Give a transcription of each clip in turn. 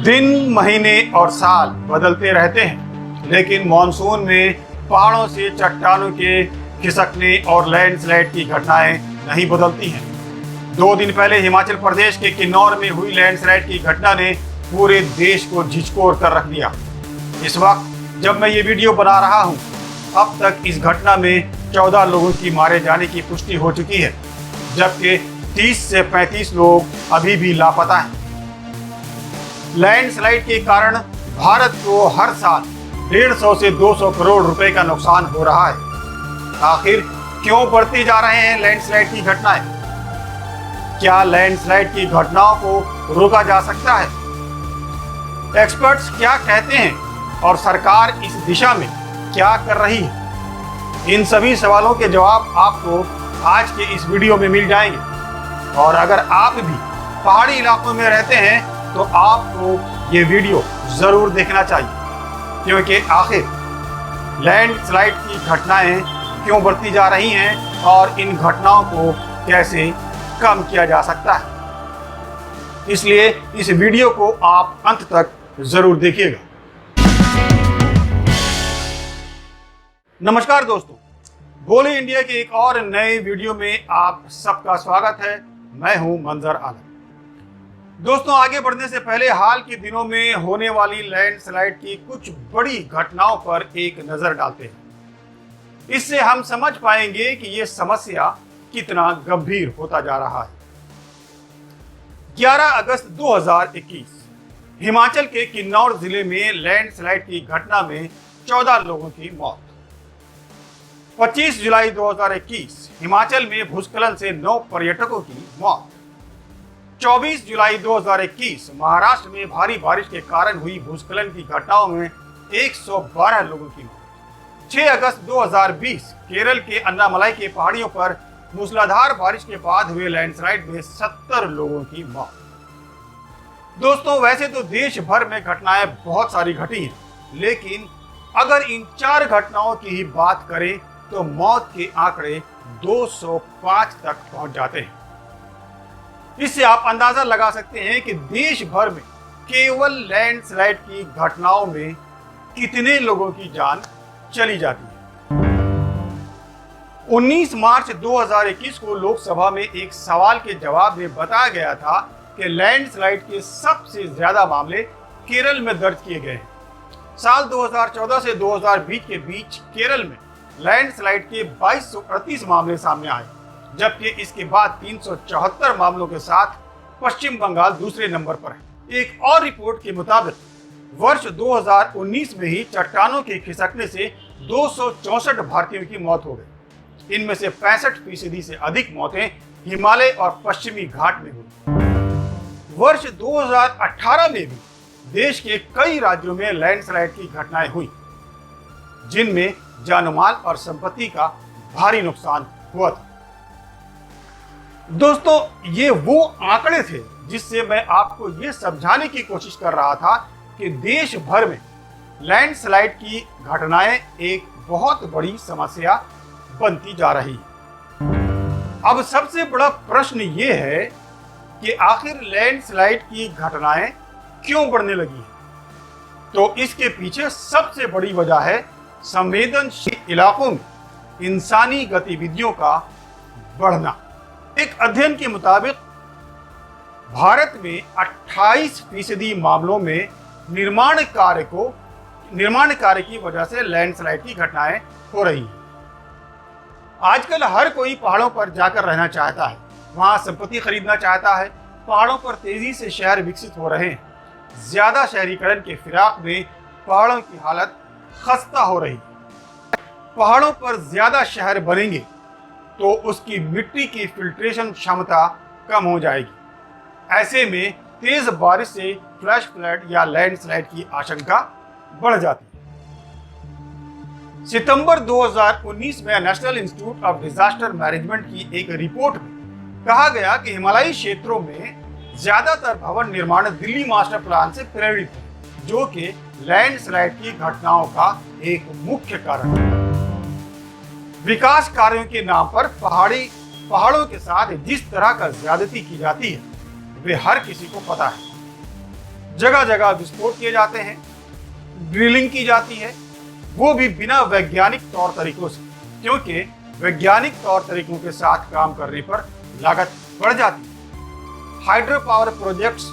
दिन, महीने और साल बदलते रहते हैं, लेकिन मानसून में पहाड़ों से चट्टानों के खिसकने और लैंडस्लाइड की घटनाएं नहीं बदलती हैं। 2 दिन पहले हिमाचल प्रदेश के किन्नौर में हुई लैंडस्लाइड की घटना ने पूरे देश को झिझकोर कर रख दिया। इस वक्त जब मैं ये वीडियो बना रहा हूँ, अब तक इस घटना में 14 लोगों की मारे जाने की पुष्टि हो चुकी है, जबकि 30 से 35 लोग अभी भी लापता हैं। लैंडस्लाइड के कारण भारत को हर साल 150 से 200 करोड़ रुपए का नुकसान हो रहा है। आखिर क्यों बढ़ती जा रहे हैं लैंडस्लाइड की घटनाएं? क्या लैंडस्लाइड की घटनाओं को रोका जा सकता है? एक्सपर्ट्स क्या कहते हैं और सरकार इस दिशा में क्या कर रही है? इन सभी सवालों के जवाब आपको आज के इस वीडियो में मिल जाएंगे। और अगर आप भी पहाड़ी इलाकों में रहते हैं तो आपको ये वीडियो जरूर देखना चाहिए, क्योंकि आखिर लैंडस्लाइड की घटनाएं क्यों बढ़ती जा रही हैं और इन घटनाओं को कैसे कम किया जा सकता है। इसलिए इस वीडियो को आप अंत तक जरूर देखिएगा। नमस्कार दोस्तों, बोले इंडिया के एक और नए वीडियो में आप सबका स्वागत है। मैं हूं मंजर आलम। दोस्तों, आगे बढ़ने से पहले हाल के दिनों में होने वाली लैंडस्लाइड की कुछ बड़ी घटनाओं पर एक नजर डालते हैं। इससे हम समझ पाएंगे कि यह समस्या कितना गंभीर होता जा रहा है। 11 अगस्त 2021 हिमाचल के किन्नौर जिले में लैंडस्लाइड की घटना में 14 लोगों की मौत। 25 जुलाई 2021 हिमाचल में भूस्खलन से 9 पर्यटकों की मौत। 24 जुलाई 2021 महाराष्ट्र में भारी बारिश के कारण हुई भूस्खलन की घटनाओं में 112 लोगों की मौत। 6 अगस्त 2020 केरल के अन्नामलाई के पहाड़ियों पर मूसलाधार बारिश के बाद हुए लैंडस्लाइड में 70 लोगों की मौत। दोस्तों, वैसे तो देश भर में घटनाएं बहुत सारी घटी हैं, लेकिन अगर इन 4 घटनाओं की ही बात करें तो मौत के आंकड़े 205 तक पहुंच जाते हैं। इससे आप अंदाजा लगा सकते हैं कि देश भर में केवल लैंडस्लाइड की घटनाओं में कितने लोगों की जान चली जाती है। 19 मार्च 2021 को लोकसभा में एक सवाल के जवाब में बताया गया था कि लैंडस्लाइड के सबसे ज्यादा मामले केरल में दर्ज किए गए हैं। साल 2014 से 2020 के बीच केरल में लैंडस्लाइड के 2238 मामले सामने आए, जबकि इसके बाद 374 मामलों के साथ पश्चिम बंगाल दूसरे नंबर पर है। एक और रिपोर्ट के मुताबिक वर्ष 2019 में ही चट्टानों के खिसकने से 264 भारतीयों की मौत हो गई। इनमें से 65% से अधिक मौतें हिमालय और पश्चिमी घाट में हुई। वर्ष 2018 में भी देश के कई राज्यों में लैंडस्लाइड की घटनाएं हुई, जिनमें जानमाल और संपत्ति का भारी नुकसान हुआ था। दोस्तों, ये वो आंकड़े थे जिससे मैं आपको ये समझाने की कोशिश कर रहा था कि देश भर में लैंडस्लाइड की घटनाएं एक बहुत बड़ी समस्या बनती जा रही है। अब सबसे बड़ा प्रश्न ये है कि आखिर लैंडस्लाइड की घटनाएं क्यों बढ़ने लगी हैं? तो इसके पीछे सबसे बड़ी वजह है संवेदनशील इलाकों में इंसानी गतिविधियों का बढ़ना। एक अध्ययन के मुताबिक भारत में 28% मामलों में निर्माण कार्य की वजह से लैंडस्लाइड की घटनाएं हो रही हैं। आजकल हर कोई पहाड़ों पर जाकर रहना चाहता है, वहां संपत्ति खरीदना चाहता है। पहाड़ों पर तेजी से शहर विकसित हो रहे हैं। ज्यादा शहरीकरण के फिराक में पहाड़ों की हालत खस्ता हो रही है। पहाड़ों पर ज्यादा शहर बनेंगे तो उसकी मिट्टी की फिल्ट्रेशन क्षमता कम हो जाएगी। ऐसे में तेज बारिश से फ्लैश फ्लड या लैंडस्लाइड की आशंका बढ़ जाती है। सितंबर 2019 में national institute of disaster management की एक रिपोर्ट में कहा गया कि हिमालयी क्षेत्रों में ज्यादातर भवन निर्माण दिल्ली मास्टर प्लान से प्रेरित है, जो कि लैंडस्लाइड की घटनाओं का एक मुख्य कारण है। विकास कार्यों के नाम पर पहाड़ों के साथ जिस तरह का ज्यादती की जाती है वे हर किसी को पता है। जगह जगह विस्फोट किए जाते हैं, ड्रिलिंग की जाती है, वो भी बिना वैज्ञानिक तौर तरीकों से, क्योंकि वैज्ञानिक तौर तरीकों के साथ काम करने पर लागत बढ़ जाती है। हाइड्रो पावर प्रोजेक्ट्स,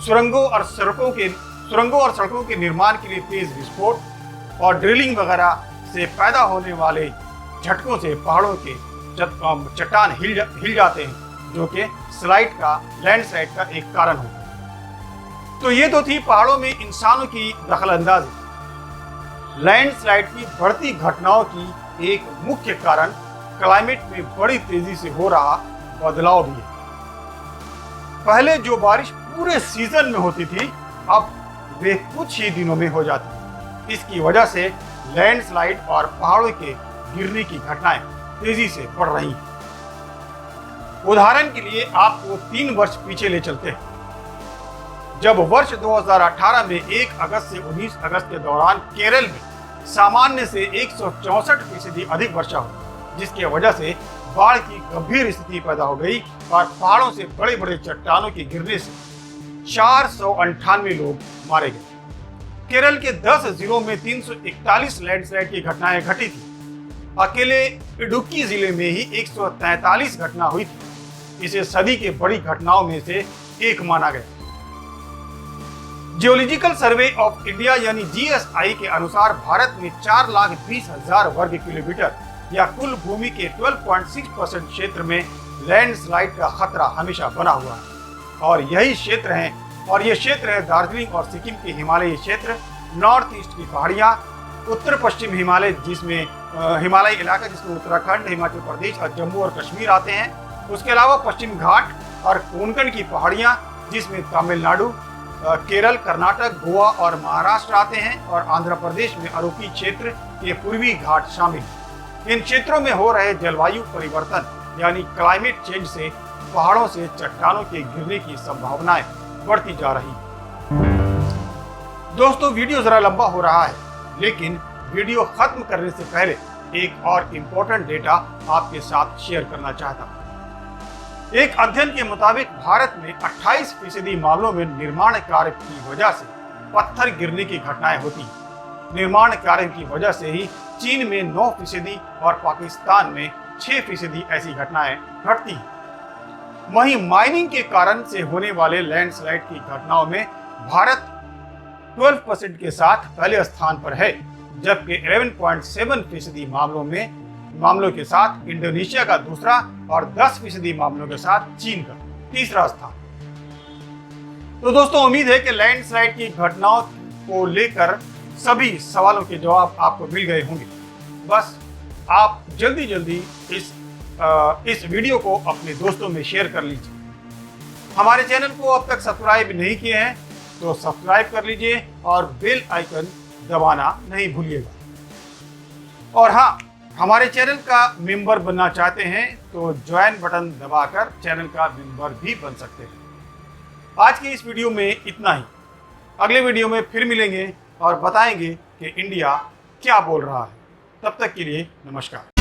सुरंगों और सड़कों के निर्माण के लिए तेज विस्फोट और ड्रिलिंग वगैरह से पैदा होने वाले झटकों से पहाड़ों के चट्टान हिल जाते हैं, जो कि लैंडस्लाइड का एक कारण होता है। तो ये तो थी पहाड़ों में इंसानों की दखलंदाजी। लैंडस्लाइड की बढ़ती घटनाओं की एक मुख्य कारण क्लाइमेट में बड़ी तेजी से हो रहा बदलाव भी है। पहले जो बारिश पूरे सीजन में होती थी, अब वे कुछ ही दिनों में हो जाती है। इसकी वजह से लैंडस्लाइड और पहाड़ों के गिरने की घटनाएं तेजी से बढ़ रही हैं। उदाहरण के लिए आपको 3 वर्ष पीछे ले चलते हैं, जब वर्ष 2018 में 1 अगस्त से 19 अगस्त के दौरान केरल में सामान्य से 164% अधिक वर्षा हुई, जिसकी वजह से बाढ़ की गंभीर स्थिति पैदा हो गई और पहाड़ों से बड़े बड़े चट्टानों के गिरने से 498 लोग मारे गए। केरल के 10 जिलों में 341 लैंडस्लाइड की घटनाएं घटी थी। अकेले इडुक्की जिले में ही 143 घटना हुई थी। इसे सदी के बड़ी घटनाओं में से एक माना गया। जियोलॉजिकल सर्वे ऑफ इंडिया यानी जीएसआई के अनुसार भारत में 4,20,000 वर्ग किलोमीटर या कुल भूमि के 12.6% क्षेत्र में लैंडस्लाइड का खतरा हमेशा बना हुआ है। और यही क्षेत्र है दार्जिलिंग और सिक्किम के हिमालयी क्षेत्र, नॉर्थ ईस्ट की पहाड़ियां, उत्तर पश्चिम हिमालय जिसमें हिमालयी इलाका जिसमें उत्तराखंड, हिमाचल प्रदेश और जम्मू और कश्मीर आते हैं। उसके अलावा पश्चिम घाट और कोंकण की पहाड़ियां जिसमें तमिलनाडु, केरल, कर्नाटक, गोवा और महाराष्ट्र आते हैं, और आंध्र प्रदेश में अरक्की क्षेत्र के पूर्वी घाट शामिल। इन क्षेत्रों में हो रहे जलवायु परिवर्तन यानी क्लाइमेट चेंज से पहाड़ों से चट्टानों के गिरने की संभावनाएं बढ़ती जा रही है। दोस्तों, वीडियो जरा लंबा हो रहा है, लेकिन वीडियो खत्म करने से पहले एक और इम्पोर्टेंट डेटा आपके साथ शेयर करना चाहता हूं। एक अध्ययन के मुताबिक भारत में 28% मामलों में निर्माण कार्य की वजह से पत्थर गिरने की घटनाएं होती हैं। निर्माण कार्य की वजह से ही चीन में 9% और पाकिस्तान में 6% ऐसी घटनाएं घटती हैं। वहीं माइनिंग के कारण से होने वाले लैंडस्लाइड की घटनाओं में भारत 12% के साथ पहले स्थान पर है, जबकि 11.7% मामलों के साथ इंडोनेशिया का दूसरा और 10% मामलों के साथ चीन का तीसरा स्थान। तो दोस्तों, उम्मीद है कि लैंडस्लाइड की घटनाओं को लेकर सभी सवालों के जवाब आपको मिल गए होंगे। बस आप जल्दी इस वीडियो को अपने दोस्तों में शेयर कर लीजिए। हमारे चैनल को अब तक सब्सक्राइब नहीं किए हैं तो सब्सक्राइब कर लीजिए और बेल आइकन दबाना नहीं भूलिएगा। और हाँ, हमारे चैनल का मेंबर बनना चाहते हैं तो ज्वाइन बटन दबाकर चैनल का मेंबर भी बन सकते हैं। आज की इस वीडियो में इतना ही। अगले वीडियो में फिर मिलेंगे और बताएंगे कि इंडिया क्या बोल रहा है। तब तक के लिए नमस्कार।